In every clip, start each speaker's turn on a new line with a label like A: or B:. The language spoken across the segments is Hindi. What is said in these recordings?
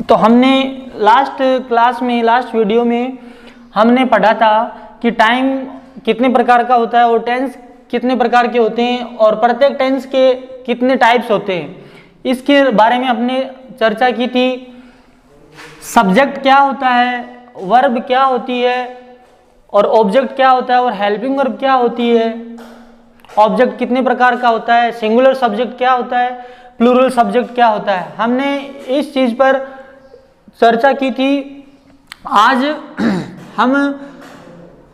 A: तो हमने लास्ट क्लास में, लास्ट वीडियो में हमने पढ़ा था कि टाइम कितने प्रकार का होता है और टेंस कितने प्रकार के होते हैं और प्रत्येक टेंस के कितने टाइप्स होते हैं, इसके बारे में हमने चर्चा की थी। सब्जेक्ट क्या होता है, वर्ब क्या होती है और ऑब्जेक्ट क्या होता है और हेल्पिंग वर्ब क्या होती है, ऑब्जेक्ट कितने प्रकार का होता है, सिंगुलर सब्जेक्ट क्या होता है, प्लूरल सब्जेक्ट क्या होता है, हमने इस चीज पर चर्चा की थी। आज हम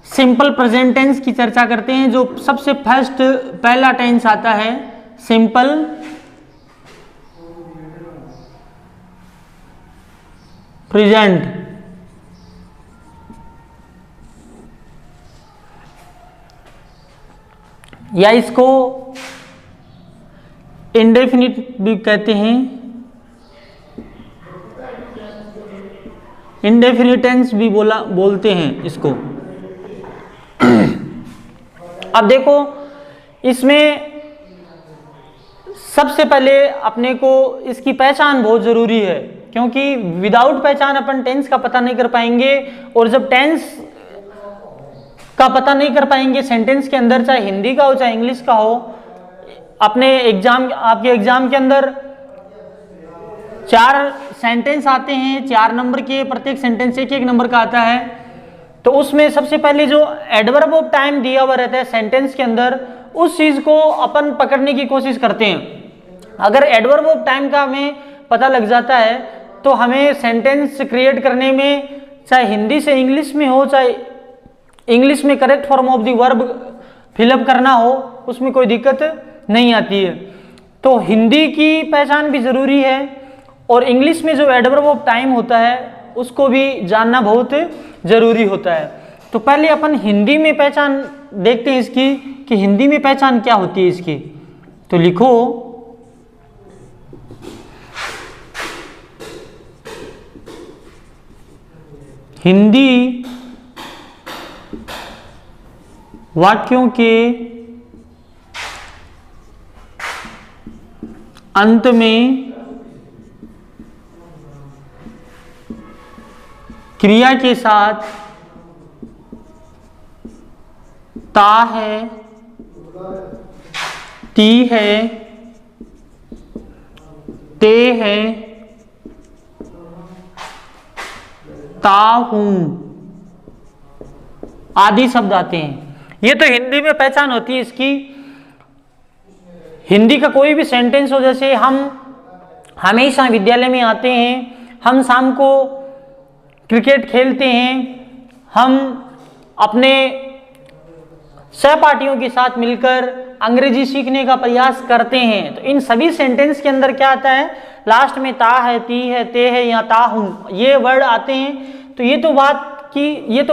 A: सिंपल प्रेजेंट टेंस की चर्चा करते हैं, जो सबसे फर्स्ट पहला टेंस आता है सिंपल प्रेजेंट। या इसको इंडेफिनिट भी कहते हैं, इंडेफिनिट टेंस भी बोलते हैं इसको। अब देखो, इसमें सबसे पहले अपने को इसकी पहचान बहुत जरूरी है, क्योंकि विदाउट पहचान अपन टेंस का पता नहीं कर पाएंगे। और जब टेंस का पता नहीं कर पाएंगे सेंटेंस के अंदर, चाहे हिंदी का हो चाहे इंग्लिश का हो, अपने एग्जाम, आपके एग्जाम के अंदर 4 सेंटेंस आते हैं, 4 नंबर के, प्रत्येक सेंटेंस एक नंबर का आता है। तो उसमें सबसे पहले जो एडवर्ब ऑफ टाइम दिया हुआ रहता है सेंटेंस के अंदर, उस चीज को अपन पकड़ने की कोशिश करते हैं। अगर एडवर्ब ऑफ टाइम का हमें पता लग जाता है तो हमें सेंटेंस क्रिएट करने में, चाहे हिंदी से इंग्लिश में हो, चाहे इंग्लिश में correct form of the verb fill up करना हो, उसमें कोई दिक्कत नहीं आती है। तो हिंदी की पहचान भी जरूरी है और इंग्लिश में जो एडवर्ब ऑफ टाइम होता है उसको भी जानना बहुत जरूरी होता है। तो पहले अपन हिंदी में पहचान देखते हैं इसकी, कि हिंदी में पहचान क्या होती है इसकी। तो लिखो, हिंदी वाक्यों के अंत में क्रिया के साथ ता है, ती है, ते है, ता हूं आदि शब्द आते हैं। ये तो हिंदी में पहचान होती है इसकी। हिंदी का कोई भी सेंटेंस हो, जैसे हम हमेशा विद्यालय में आते हैं, हम शाम को क्रिकेट खेलते हैं, हम अपने सहपाठियों के साथ मिलकर अंग्रेजी सीखने का प्रयास करते हैं, तो इन सभी सेंटेंस के अंदर क्या आता है, लास्ट में ता है, ती है, ते है या ता हूं, ये वर्ड आते हैं। तो ये तो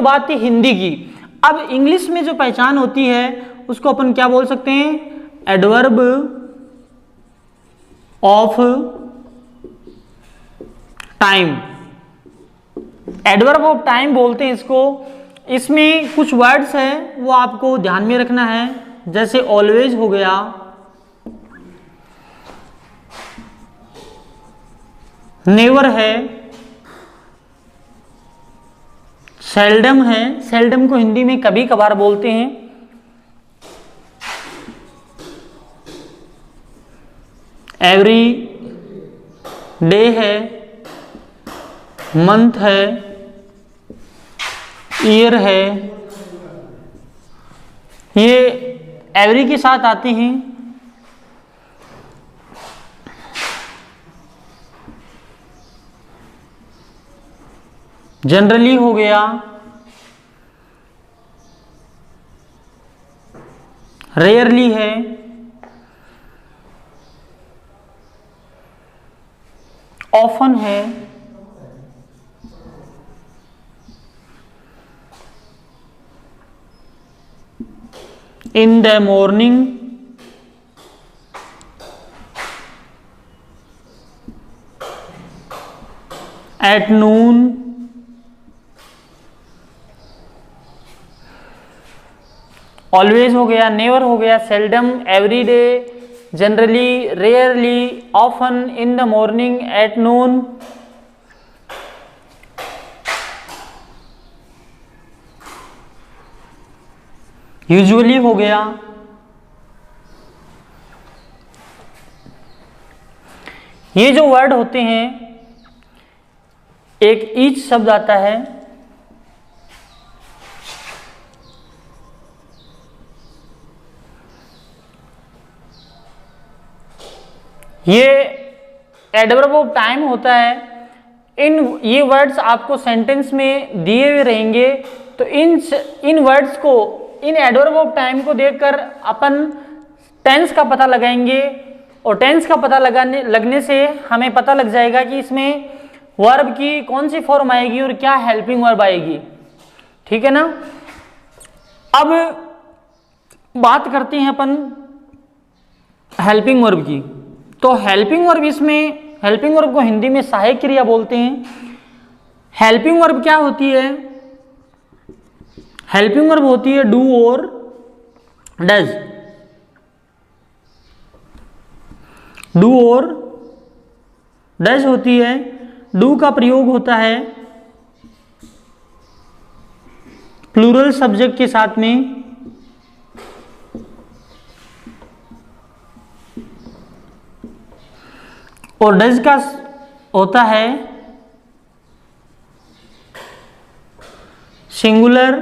A: बात थी हिंदी की। अब इंग्लिश में जो पहचान होती है उसको अपन क्या बोल सकते हैं, adverb of time. Adverb of time बोलते हैं इसको। इसमें कुछ वर्ड्स हैं वो आपको ध्यान में रखना है, जैसे ऑलवेज हो गया, नेवर है, सेल्डम है, सेल्डम को हिंदी में कभी कभार बोलते हैं, एवरी डे है, मंथ है, ईयर है, ये एवरी के साथ आते हैं। जनरली हो गया, रेयरली है, ऑफन है, in the morning, at noon, always हो गया, नेवर हो गया, seldom, everyday, generally, rarely, often, in the morning, at noon, usually हो गया, ये जो वर्ड होते हैं, एक ईच शब्द आता है, ये एडवर्ब ऑफ टाइम होता है। ये वर्ड्स आपको सेंटेंस में दिए हुए रहेंगे, तो इन वर्ड्स को, इन एडवर्ब ऑफ टाइम को देखकर अपन टेंस का पता लगाएंगे, और टेंस का पता लगने से हमें पता लग जाएगा कि इसमें वर्ब की कौन सी फॉर्म आएगी और क्या हेल्पिंग वर्ब आएगी। ठीक है ना। अब बात करते हैं अपन हेल्पिंग वर्ब की। तो हेल्पिंग वर्ब, इसमें हेल्पिंग वर्ब को हिंदी में सहायक क्रिया बोलते हैं। हेल्पिंग वर्ब क्या होती है? हेल्पिंग वर्ब होती है डू और डज। डू और डज होती है। डू का प्रयोग होता है प्लूरल सब्जेक्ट के साथ में, और डज का होता है सिंगुलर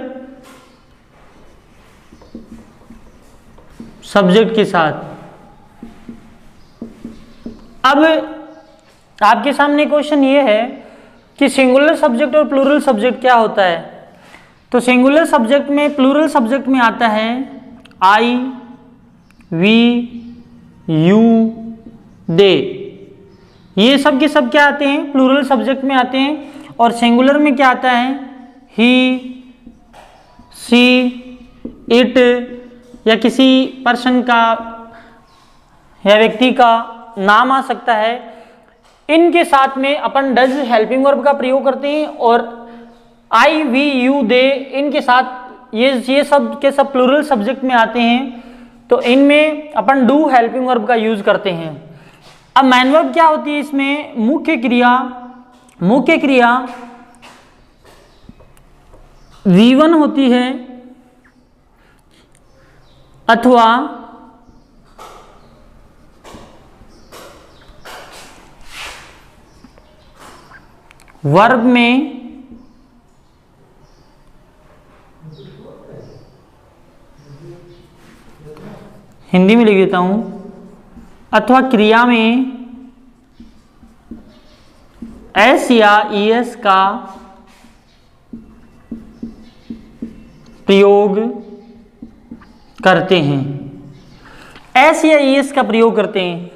A: सब्जेक्ट के साथ। अब आपके सामने क्वेश्चन ये है कि सिंगुलर सब्जेक्ट और प्लूरल सब्जेक्ट क्या होता है। तो सिंगुलर सब्जेक्ट में, प्लूरल सब्जेक्ट में आता है आई, वी, यू, दे। ये सब के सब क्या आते हैं? प्लूरल सब्जेक्ट में आते हैं। और सिंगुलर में क्या आता है? ही, सी, इट, या किसी पर्सन का या व्यक्ति का नाम आ सकता है। इनके साथ में अपन डज हेल्पिंग वर्ब का प्रयोग करते हैं, और आई, वी, यू, दे, इनके साथ ये सब के सब प्लूरल सब्जेक्ट में आते हैं। तो इनमें अपन डू हेल्पिंग वर्ब का यूज करते हैं। अब मैन वर्ब क्या होती है? इसमें मुख्य क्रिया, मुख्य क्रिया V1 होती है, अथवा वर्ब में हिंदी में लिख देता हूं, अथवा क्रिया में एस या ईएस का प्रयोग करते हैं। एस या ईएस का प्रयोग करते हैं।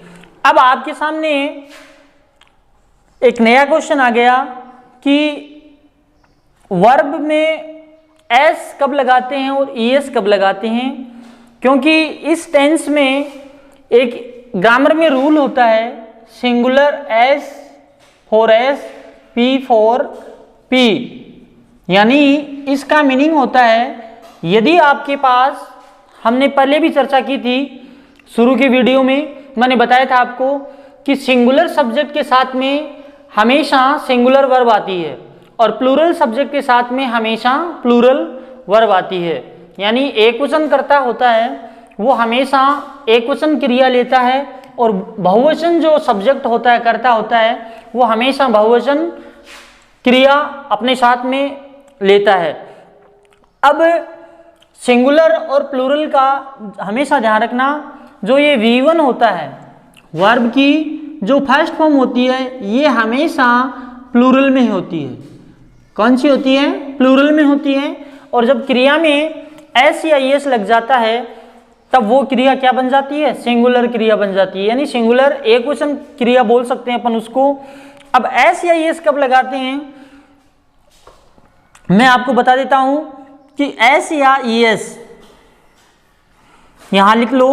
A: अब आपके सामने एक नया क्वेश्चन आ गया कि वर्ब में एस कब लगाते हैं और ईएस कब लगाते हैं, क्योंकि इस टेंस में एक ग्रामर में रूल होता है, singular S for S, P for P. यानी इसका मीनिंग होता है, यदि आपके पास, हमने पहले भी चर्चा की थी शुरू के वीडियो में, मैंने बताया था आपको कि सिंगुलर सब्जेक्ट के साथ में हमेशा सिंगुलर वर्ब आती है, और प्लूरल सब्जेक्ट के साथ में हमेशा प्लूरल वर्ब आती है। यानी एक वचन कर्ता होता है वो हमेशा एक वचन क्रिया लेता है, और बहुवचन जो सब्जेक्ट होता है, कर्ता होता है, वो हमेशा बहुवचन क्रिया अपने साथ में लेता है। अब सिंगुलर और प्लूरल का हमेशा ध्यान रखना, जो ये V1 होता है, वर्ब की जो फर्स्ट फॉर्म होती है, ये हमेशा प्लूरल में होती है। कौन सी होती है? प्लूरल में होती है। और जब क्रिया में एस या ईएस लग जाता है, तब वो क्रिया क्या बन जाती है? सिंगुलर क्रिया बन जाती है। यानी सिंगुलर एक वचन क्रिया बोल सकते हैं अपन उसको। अब एस या ईएस कब लगाते हैं, मैं आपको बता देता हूं कि एस या ईएस, यहां लिख लो,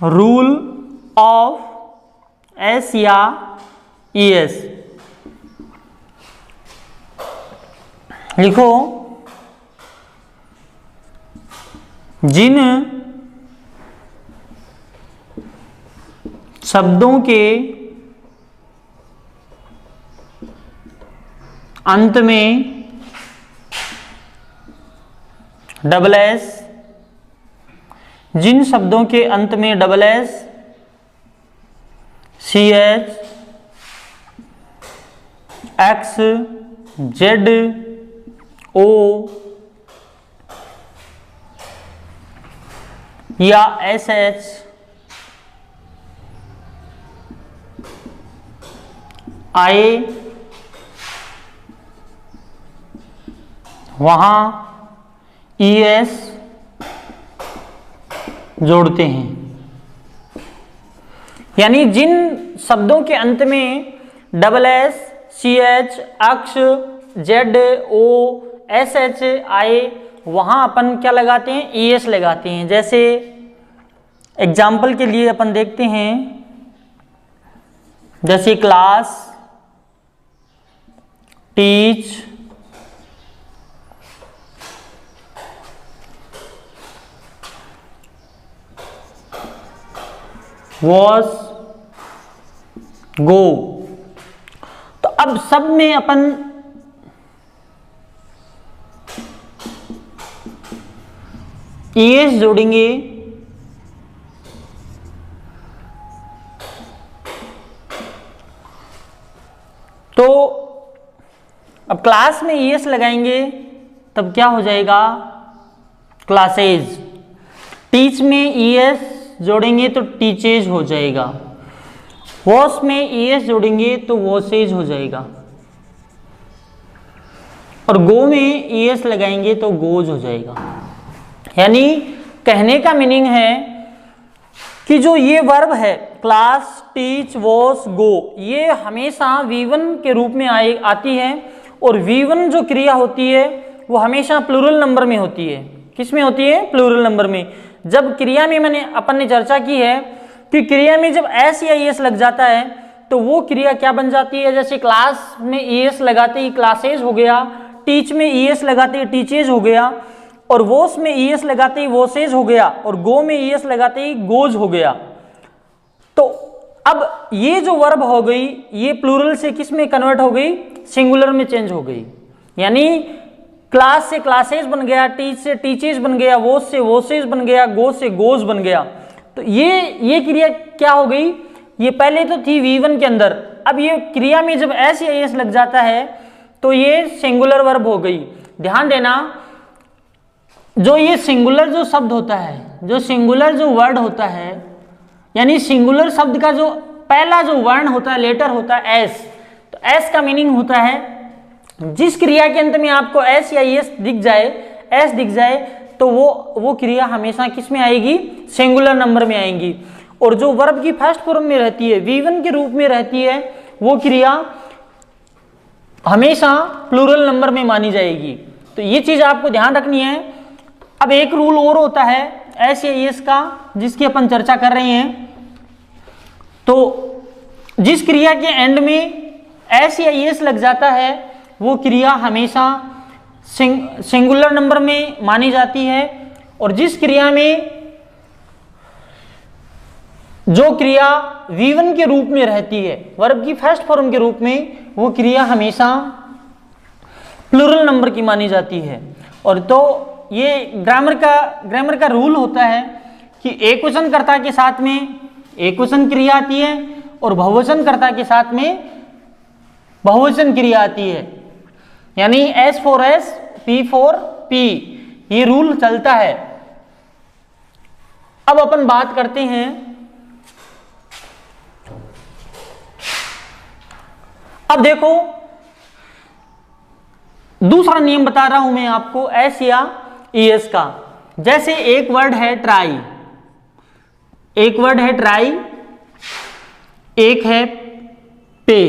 A: रूल ऑफ एस या ईएस लिखो। जिन शब्दों के अंत में डबल एस जिन शब्दों के अंत में double S, C H, X, Z, O या एस एच आए, वहां ई एस जोड़ते हैं। यानी जिन शब्दों के अंत में double S, C H, X, Z, O, S H आए, वहां अपन क्या लगाते हैं? ई एस लगाते हैं। जैसे एग्जाम्पल के लिए अपन देखते हैं, जैसे क्लास, टीच, वॉज, गो। तो अब सब में अपन ईएस जोड़ेंगे, तो अब क्लास में ईएस लगाएंगे तब क्या हो जाएगा? क्लासेज। टीच में ईएस जोड़ेंगे तो टीचेज हो जाएगा। वॉश में ईएस जोड़ेंगे तो वॉसेज हो जाएगा। और गो में ईएस लगाएंगे तो गोज हो जाएगा। यानी कहने का मीनिंग है कि जो ये वर्ब है क्लास, टीच, वॉश, गो, ये हमेशा V1 के रूप में आती है। और V1 जो क्रिया होती है वो हमेशा प्लूरल नंबर में होती है। किस में होती है? प्लूरल नंबर में। जब क्रिया में अपन ने चर्चा की है कि क्रिया में जब एस या ईएस लग जाता है तो वो क्रिया क्या बन जाती है? जैसे क्लास में ईएस लगाते ही क्लासेज हो गया, टीच में ईएस लगाते ही टीचेज हो गया, और वॉश में ईएस लगाते ही वॉसेज हो गया, और गो में ईएस लगाते ही गोज हो गया। तो अब ये जो वर्ब हो गई ये प्लूरल से किस में कन्वर्ट हो गई? सिंगुलर में चेंज हो गई। यानी क्लास से क्लासेज बन गया, टीच से टीचेज बन गया, वॉश से वॉसेज बन गया, गो से गोज बन गया। तो ये क्रिया क्या हो गई? ये पहले तो थी V1 के अंदर, अब ये क्रिया में जब एस या एस लग जाता है तो ये सिंगुलर वर्ब हो गई। ध्यान देना, जो ये सिंगुलर जो शब्द होता है, जो सिंगुलर जो वर्ड होता है, यानी सिंगुलर शब्द का जो पहला जो वर्ण होता है, लेटर होता है एस, तो एस का मीनिंग होता है जिस क्रिया के अंत में आपको एस या एस दिख जाए तो वो क्रिया हमेशा किस में आएगी? सिंगुलर नंबर में आएगी। और जो वर्ब की फर्स्ट फॉर्म में रहती है, V1 के रूप में रहती है, वो क्रिया हमेशा प्लूरल नंबर में मानी जाएगी। तो ये चीज आपको ध्यान रखनी है। अब एक रूल और होता है एस या एस का, जिसकी अपन चर्चा कर रहे हैं। तो जिस क्रिया के एंड में एस या एस लग जाता है वो क्रिया हमेशा सिंगुलर नंबर में मानी जाती है। और जिस क्रिया में जो क्रिया V1 के रूप में रहती है, वर्ब की फर्स्ट फॉर्म के रूप में, वो क्रिया हमेशा प्लूरल नंबर की मानी जाती है। और तो ये ग्रामर का रूल होता है कि एकवचन कर्ता के साथ में एकवचन क्रिया आती है और बहुवचन कर्ता के साथ में बहुवचन क्रिया आती है। यानी S for S, P for P, ये रूल चलता है। अब अपन बात करते हैं अब देखो दूसरा नियम बता रहा हूं मैं आपको एस या ईएस का। जैसे एक वर्ड है ट्राई, एक है पे।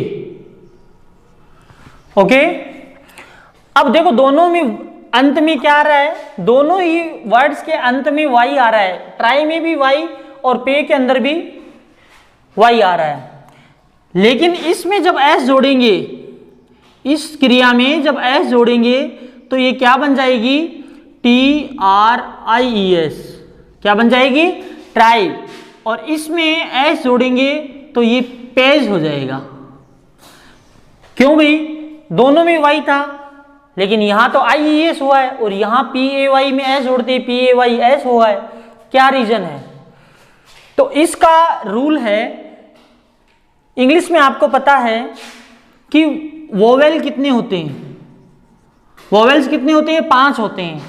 A: ओके, अब देखो दोनों में अंत में क्या आ रहा है? दोनों ही वर्ड्स के अंत में वाई आ रहा है। ट्राई में भी वाई और पे के अंदर भी वाई आ रहा है। लेकिन इसमें जब एस जोड़ेंगे, इस क्रिया में जब एस जोड़ेंगे तो ये क्या बन जाएगी? TRIES, क्या बन जाएगी? ट्राई। और इसमें एस जोड़ेंगे तो ये पेज हो जाएगा। क्यों भाई? दोनों में वाई था, लेकिन यहां तो IES हुआ है और यहां PAY में एस जोड़ते PAYS हुआ है। क्या रीजन है। तो इसका रूल है, इंग्लिश में आपको पता है कि वोवेल कितने होते हैं, वोवेल्स कितने होते हैं, 5 होते हैं,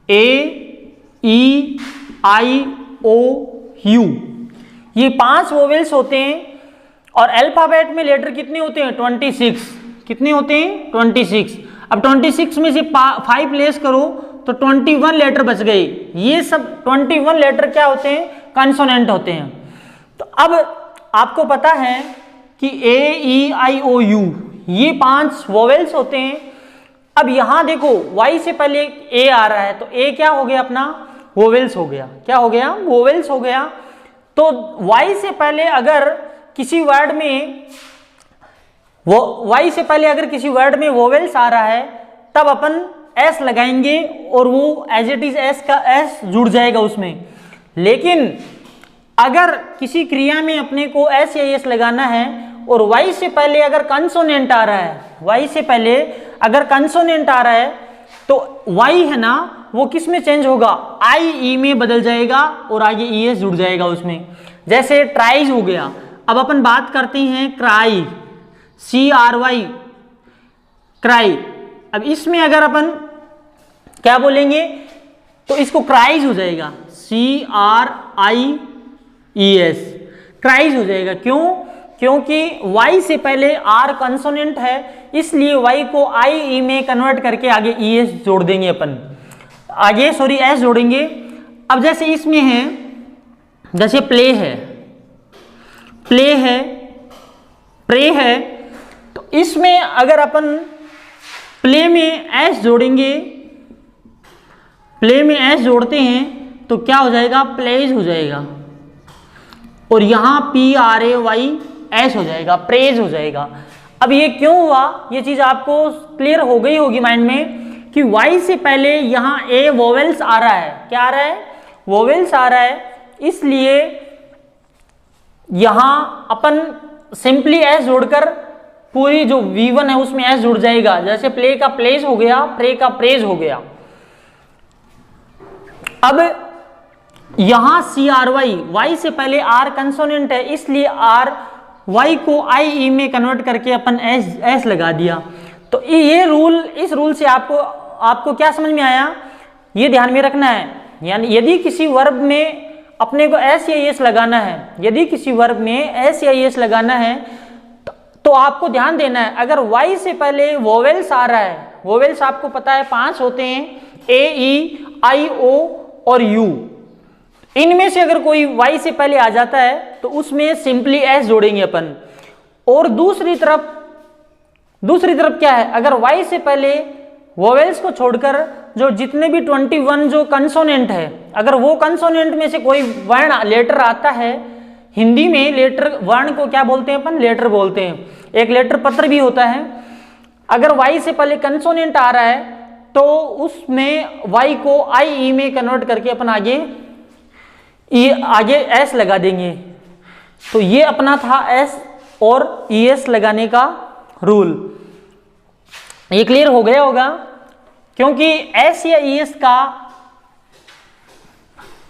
A: ए, ई, आई, ओ, यू, ये 5 वोवेल्स होते हैं। और अल्फाबेट में लेटर कितने होते हैं, 26, कितने होते हैं, 26। अब 26 में से 5 लेस करो तो 21 लेटर बच गए। ये सब 21 लेटर क्या होते हैं, कंसोनेंट होते हैं। तो अब आपको पता है कि ए, ई, आई, ओ, यू ये 5 वोवेल्स होते हैं। अब यहां देखो Y से पहले ए आ रहा है, तो ए क्या हो गया अपना, वोवेल्स हो गया। क्या हो गया, वोवेल्स हो गया। तो Y से पहले अगर किसी वर्ड में Y से पहले अगर किसी वर्ड में वोवेल्स आ रहा है तब अपन S लगाएंगे और वो एज इट इज S का S जुड़ जाएगा उसमें। लेकिन अगर किसी क्रिया में अपने को S या S लगाना है और Y से पहले अगर कंसोनेंट आ रहा है, Y से पहले अगर कंसोनेंट आ रहा है तो Y है ना वो किस में चेंज होगा, आई ई में बदल जाएगा और आगे ई एस जुड़ जाएगा उसमें। जैसे ट्राइज हो गया। अब अपन बात करते हैं क्राई, CRY, क्राई। अब इसमें अगर अपन क्या बोलेंगे तो इसको क्राइज हो जाएगा, CRIES, क्राइज हो जाएगा। क्यों, क्योंकि Y से पहले R कंसोनेंट है, इसलिए Y को IE में कन्वर्ट करके आगे ES जोड़ देंगे अपन, आगे सॉरी S जोड़ेंगे। अब जैसे इसमें है, जैसे प्ले है, प्ले है, प्रे है, तो इसमें अगर अपन प्ले में S जोड़ेंगे, प्ले में S जोड़ते हैं तो क्या हो जाएगा, प्लेज हो जाएगा। और यहां PRAYS हो जाएगा, प्रेज हो जाएगा। अब ये क्यों हुआ, ये चीज आपको क्लियर हो गई होगी माइंड में कि Y से पहले यहां ए वोवेल्स आ रहा है। क्या आ रहा है, वोवेल्स आ रहा है, इसलिए यहां अपन सिंपली S जोड़कर पूरी जो V1 है उसमें S जुड़ जाएगा। जैसे प्ले का प्लेज हो गया, प्रे का प्रेज हो गया। अब यहां CRY, Y से पहले R कंसोनेंट है, इसलिए R Y को IE में कन्वर्ट करके अपन S लगा दिया। तो ये रूल, इस रूल से आपको क्या समझ में आया, ये ध्यान में रखना है। यानी यदि किसी वर्ब में अपने को S या ES लगाना है, यदि किसी वर्ब में S या ES लगाना है तो आपको ध्यान देना है, अगर Y से पहले वोवेल्स आ रहा है, वोवेल्स आपको पता है 5 होते हैं, A, E, I, O और U। इनमें से अगर कोई Y से पहले आ जाता है तो उसमें सिंपली S जोड़ेंगे अपन। और दूसरी तरफ क्या है, अगर Y से पहले वोवेल्स को छोड़कर जो जितने भी 21 जो कंसोनेंट है, अगर वो कंसोनेंट में से कोई वर्ण लेटर आता है, हिंदी में लेटर वर्ण को क्या बोलते हैं अपन, लेटर बोलते हैं। एक लेटर पत्र भी होता है। अगर Y से पहले कंसोनेंट आ रहा है तो उसमें Y को IE में कन्वर्ट करके अपन आगे S लगा देंगे। तो ये अपना था S और ES लगाने का रूल। ये क्लियर हो गया होगा, क्योंकि S या ES का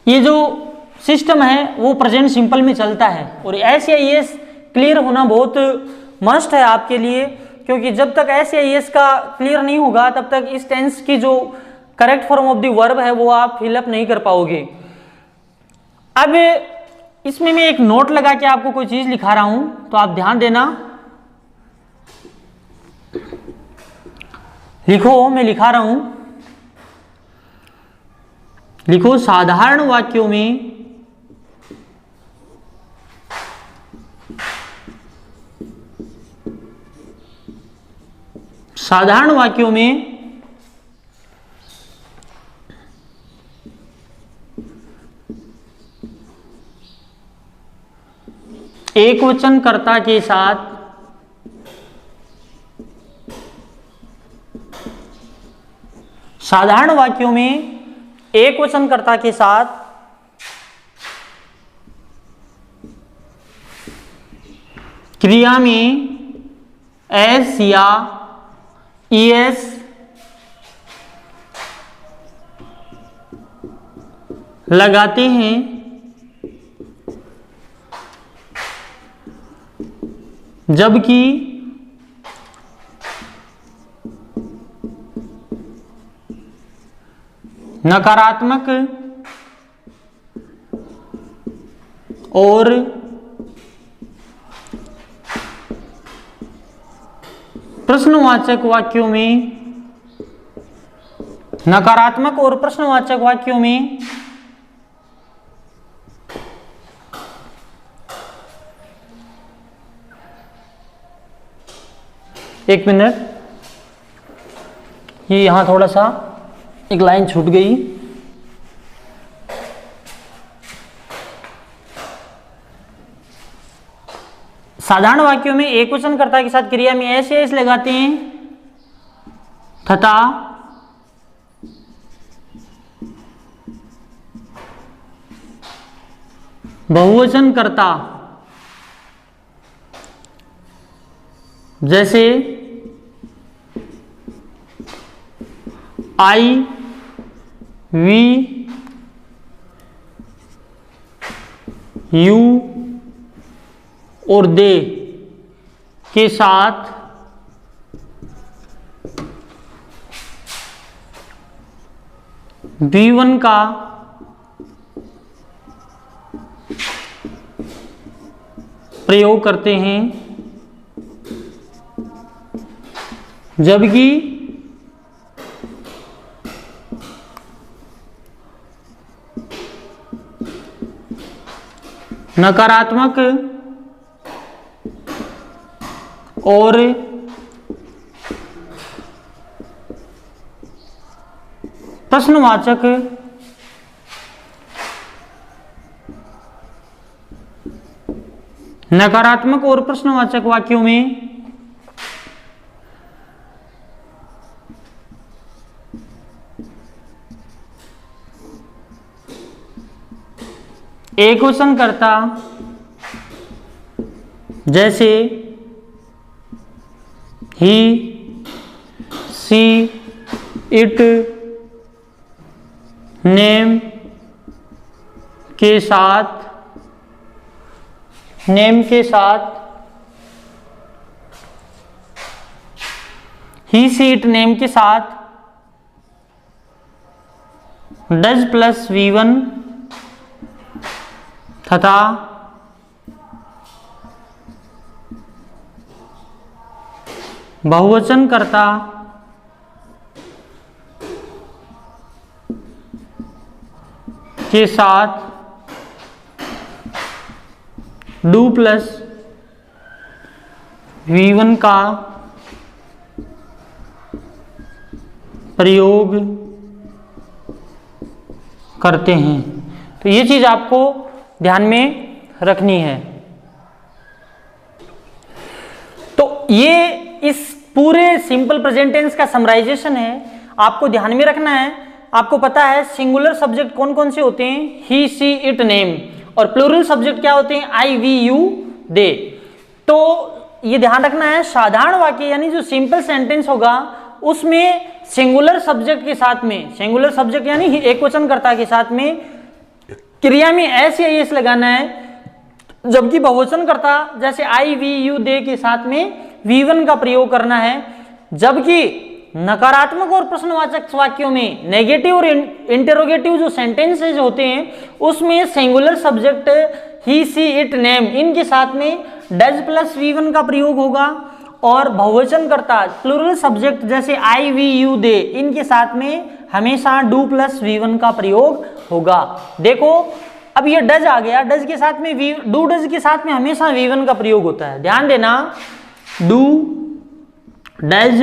A: ये जो सिस्टम है वो प्रेजेंट सिंपल में चलता है। और S या ES क्लियर होना बहुत मस्ट है आपके लिए, क्योंकि जब तक S या ES का क्लियर नहीं होगा तब तक इस टेंस की जो correct form of the verb है वो आप फिलअप नहीं कर पाओगे। अब इसमें मैं एक नोट लगा के आपको कोई चीज लिखा रहा हूं, तो आप ध्यान देना। लिखो, मैं लिखा रहा हूं, लिखो साधारण वाक्यों में एकवचनकर्ता के साथ साधारण वाक्यों में एकवचनकर्ता के साथ क्रिया में S या ES लगाते हैं जबकि नकारात्मक और प्रश्नवाचक वाक्यों में, नकारात्मक और प्रश्नवाचक वाक्यों में एक मिनट, ये यहां थोड़ा सा एक लाइन छूट गई। साधारण वाक्यों में एक वचन कर्ता के साथ क्रिया में ऐसे ऐसे लगाते हैं तथा बहुवचन कर्ता जैसे आई, वी, यू और दे के साथ V1 का प्रयोग करते हैं, जबकि नकारात्मक और प्रश्नवाचक नकारात्मक और प्रश्नवाचक वाक्यों में एकवचन कर्ता जैसे ही, सी, इट, नेम के साथ ही, सी, इट, नेम के साथ डज प्लस V1 तथा बहुवचन कर्ता के साथ डू प्लस V1 का प्रयोग करते हैं। तो ये चीज आपको ध्यान में रखनी है। तो ये इस पूरे सिंपल प्रेजेंट टेंस का समराइजेशन है, आपको ध्यान में रखना है। आपको पता है सिंगुलर सब्जेक्ट कौन कौन से होते हैं, ही, सी, इट, नेम, और प्लूरल सब्जेक्ट क्या होते हैं, आई, वी, यू, दे। तो ये ध्यान रखना है, साधारण वाक्य यानी जो सिंपल सेंटेंस होगा उसमें सिंगुलर सब्जेक्ट के साथ में, सिंगुलर सब्जेक्ट यानी एकवचन कर्ता के साथ में क्रिया में ऐसे एस लगाना है, जबकि बहुवचन कर्ता जैसे आई, वी, यू, दे के साथ में V1 का प्रयोग करना है। जबकि नकारात्मक और प्रश्नवाचक वाक्यों में नेगेटिव और इंटेरोगेटिव जो सेंटेंसेज होते हैं उसमें singular subject he, she, it, name इनके साथ में डज प्लस V1 का प्रयोग होगा, और बहुवचन कर्ता प्लूरल सब्जेक्ट जैसे आई, वी, यू, दे इनके साथ में हमेशा डू प्लस V1 का प्रयोग होगा। देखो अब ये डज आ गया, डज के साथ में डू डज के साथ में हमेशा V1 का प्रयोग होता है। ध्यान देना, डू, डज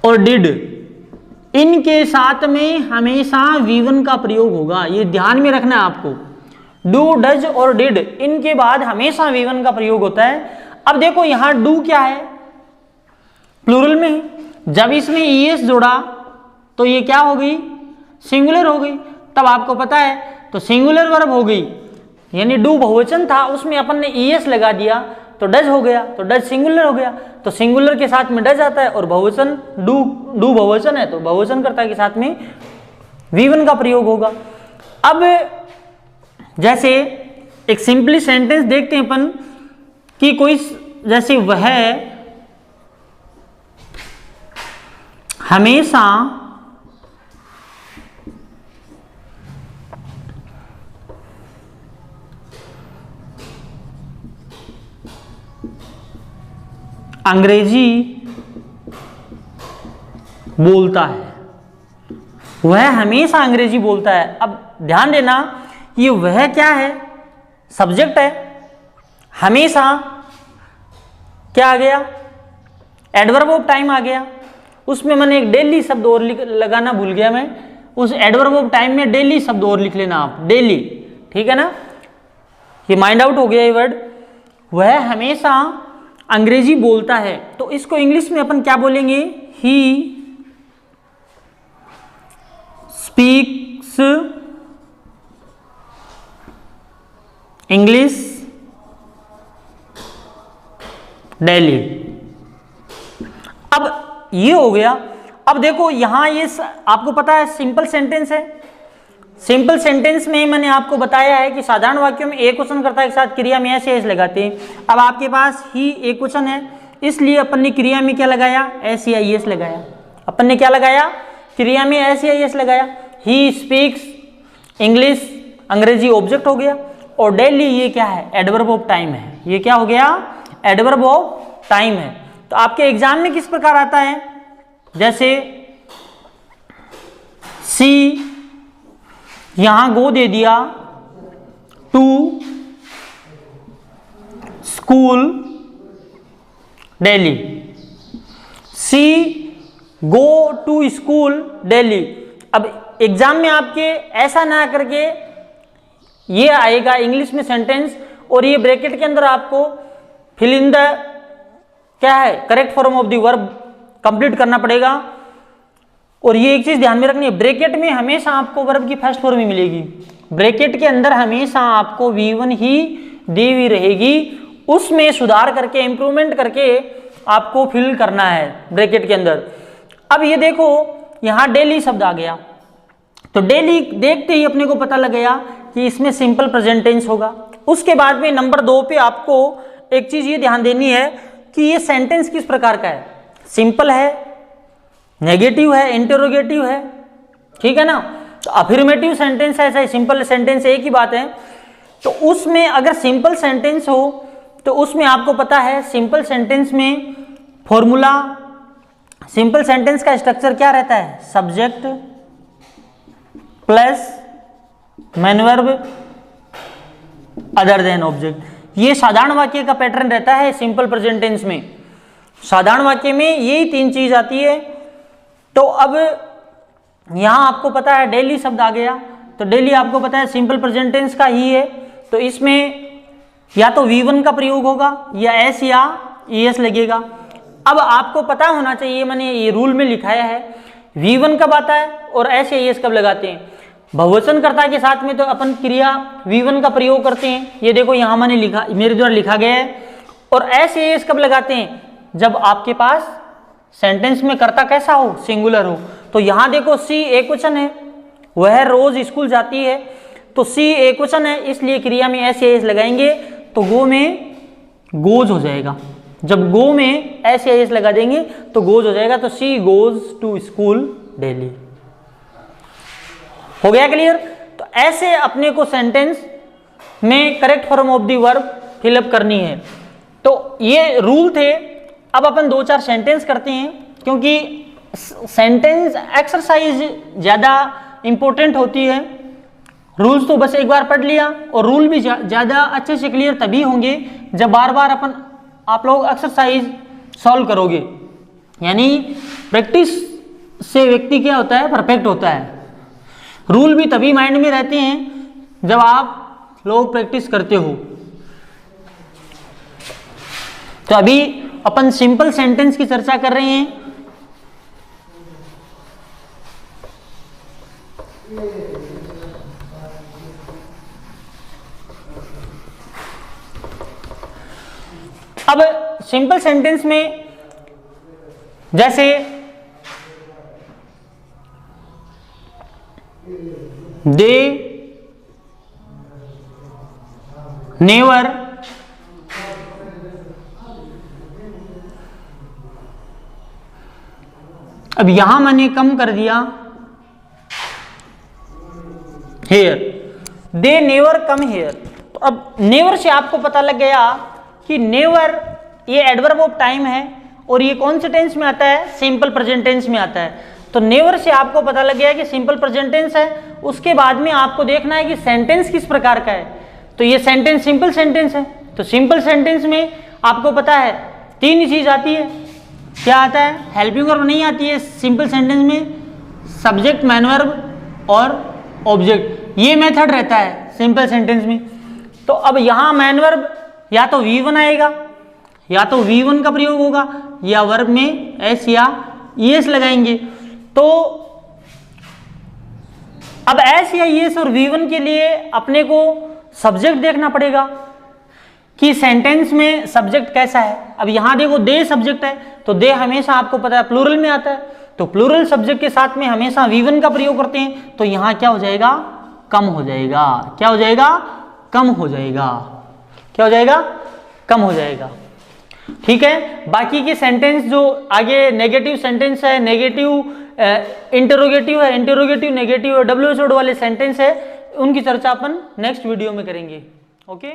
A: और डिड इनके साथ में हमेशा V1 का प्रयोग होगा। ये ध्यान में रखना है आपको, डू, डज और डिड इनके बाद हमेशा V1 का प्रयोग होता है। अब देखो यहां डू क्या है, प्लूरल में, जब इसमें ES जोड़ा तो ये क्या हो गई, सिंगुलर हो गई। तब आपको पता है तो सिंगुलर वर्ब हो गई, यानी डू बहुवचन था उसमें अपन ने ES लगा दिया तो डज हो गया, तो डज सिंगुलर हो गया। तो सिंगुलर के साथ में डज आता है, और बहुवचन डू बहुवचन है तो बहुवचन कर्ता के साथ में V1 का प्रयोग होगा। अब जैसे एक सिंपली सेंटेंस देखते हैं अपन कि कोई, जैसे वह हमेशा अंग्रेजी बोलता है। वह हमेशा अंग्रेजी बोलता है। अब ध्यान देना, ये वह क्या है, सब्जेक्ट है। हमेशा क्या आ गया, एडवर्ब ऑफ टाइम आ गया। उसमें मैंने एक डेली शब्द और लगाना भूल गया मैं, उस एडवर्ब ऑफ टाइम में डेली शब्द और लिख लेना आप, डेली, ठीक है ना, ये माइंड आउट हो गया ये वर्ड। वह हमेशा अंग्रेजी बोलता है, तो इसको इंग्लिश में अपन क्या बोलेंगे, ही स्पीक्स इंग्लिश डेली। अब ये हो गया। अब देखो यहां ये आपको पता है सिंपल सेंटेंस है। सिंपल सेंटेंस में मैंने आपको बताया है कि साधारण वाक्यों में एक क्वेश्चन कर्ता के साथ क्रिया में ऐसे लगाते हैं। अब आपके पास ही एक क्वेश्चन है, इसलिए अपन ने क्रिया में क्या लगाया, SEIS लगाया। अपन ने क्या लगाया, क्रिया में SEIS लगाया। ही स्पीक्स इंग्लिश, अंग्रेजी ऑब्जेक्ट हो गया, और डेली ये क्या है, एडवर्ब ऑफ टाइम है। ये क्या हो गया, एडवर्ब ऑफ टाइम है। तो आपके एग्जाम में किस प्रकार आता है, जैसे सी, यहां गो दे दिया, to school daily, she go to school daily. अब एग्जाम में आपके ऐसा ना करके ये आएगा इंग्लिश में सेंटेंस, और ये ब्रैकेट के अंदर आपको फिल इन द क्या है, correct form of the verb complete करना पड़ेगा। और ये एक चीज ध्यान में रखनी है, ब्रैकेट में हमेशा आपको वर्ब की फर्स्ट फॉर्म ही मिलेगी। ब्रैकेट के अंदर हमेशा आपको V1 ही दी हुई रहेगी, उसमें सुधार करके इंप्रूवमेंट करके आपको फिल करना है ब्रैकेट के अंदर। अब ये देखो यहां डेली शब्द आ गया, तो डेली देखते ही अपने को पता लग गया कि इसमें सिंपल प्रेजेंट टेंस होगा। उसके बाद में नंबर 2 पे आपको एक चीज ये ध्यान देनी है कि ये सेंटेंस किस प्रकार का है, सिंपल है, नेगेटिव है, इंटरोगेटिव है, ठीक है ना। तो अफर्मेटिव सेंटेंस है, ऐसा सिंपल सेंटेंस एक ही बात है। तो उसमें अगर सिंपल सेंटेंस हो तो उसमें आपको पता है सिंपल सेंटेंस में फॉर्मूला, सिंपल सेंटेंस का स्ट्रक्चर क्या रहता है, subject plus main verb other than object. ये साधारण वाक्य का पैटर्न रहता है सिंपल प्रेजेंट टेंस में। साधारण वाक्य में यही 3 चीज आती है। तो अब यहां आपको पता है डेली शब्द आ गया, तो डेली आपको पता है सिंपल प्रेजेंट टेंस का ही है, तो इसमें या तो V1 का प्रयोग होगा या S या ES लगेगा। अब आपको पता होना चाहिए, मैंने ये रूल में लिखाया है, V1 कब आता है और S या ES कब लगाते हैं। बहुवचनकर्ता के साथ में तो अपन क्रिया V1 का प्रयोग करते हैं, ये देखो यहां मैंने लिखा, मेरे द्वारा लिखा गया है। और S या ES कब लगाते हैं, जब आपके पास सेंटेंस में कर्ता कैसा हो, सिंगुलर हो। तो यहां देखो सी एक क्वेश्चन है, वह रोज स्कूल जाती है, तो सी एक क्वेश्चन है, इसलिए क्रिया में S या ES लगाएंगे तो गो में गोज हो जाएगा। जब गो में S या ES लगा देंगे तो गोज हो जाएगा, तो she goes to school daily. हो गया क्लियर। तो ऐसे अपने को सेंटेंस में correct form of the verb fill up करनी है। तो ये रूल थे। अब अपन 2-4 सेंटेंस करते हैं, क्योंकि सेंटेंस एक्सरसाइज ज्यादा इंपॉर्टेंट होती है। रूल्स तो बस एक बार पढ़ लिया, और रूल भी ज्यादा अच्छे से क्लियर तभी होंगे जब बार बार आप लोग एक्सरसाइज सॉल्व करोगे। यानी प्रैक्टिस से व्यक्ति क्या होता है, परफेक्ट होता है। रूल भी तभी माइंड में रहते हैं जब आप लोग प्रैक्टिस करते हो। तो अभी अपन सिंपल सेंटेंस की चर्चा कर रहे हैं। अब सिंपल सेंटेंस में जैसे दे नेवर अब यहां मैंने कम कर दिया here, they never come here. तो अब नेवर से आपको पता लग गया कि नेवर ये एडवर्ब ऑफ टाइम है और ये कौन से टेंस में आता है, सिंपल प्रेजेंट टेंस में आता है। तो नेवर से आपको पता लग गया कि सिंपल प्रेजेंट टेंस है। उसके बाद में आपको देखना है कि सेंटेंस किस प्रकार का है। तो ये सेंटेंस सिंपल सेंटेंस है। तो सिंपल सेंटेंस में आपको पता है तीन चीज आती है। क्या आता है, हेल्पिंग वर्ब नहीं आती है सिंपल सेंटेंस में, सब्जेक्ट मैन वर्ब और ऑब्जेक्ट, ये मेथड रहता है सिंपल सेंटेंस में। तो अब यहां मैन वर्ब या तो V1 आएगा, या तो V1 का प्रयोग होगा, या वर्ब में एस या ES लगाएंगे। तो अब एस या ES और V1 के लिए अपने को सब्जेक्ट देखना पड़ेगा कि सेंटेंस में सब्जेक्ट कैसा है। अब यहां देखो दे सब्जेक्ट है, तो दे हमेशा आपको पता है प्लूरल में आता है, तो प्लूरल सब्जेक्ट के साथ में हमेशा V1 का प्रयोग करते हैं। तो यहां क्या हो जाएगा, कम हो जाएगा। क्या हो जाएगा, कम हो जाएगा। क्या हो जाएगा, कम हो जाएगा। ठीक है, बाकी के सेंटेंस जो आगे नेगेटिव सेंटेंस है, नेगेटिव इंटरोगेटिव है, इंटरोगेटिव नेगेटिव है, WH वर्ड वाले सेंटेंस है, उनकी चर्चा अपन नेक्स्ट वीडियो में करेंगे। ओके।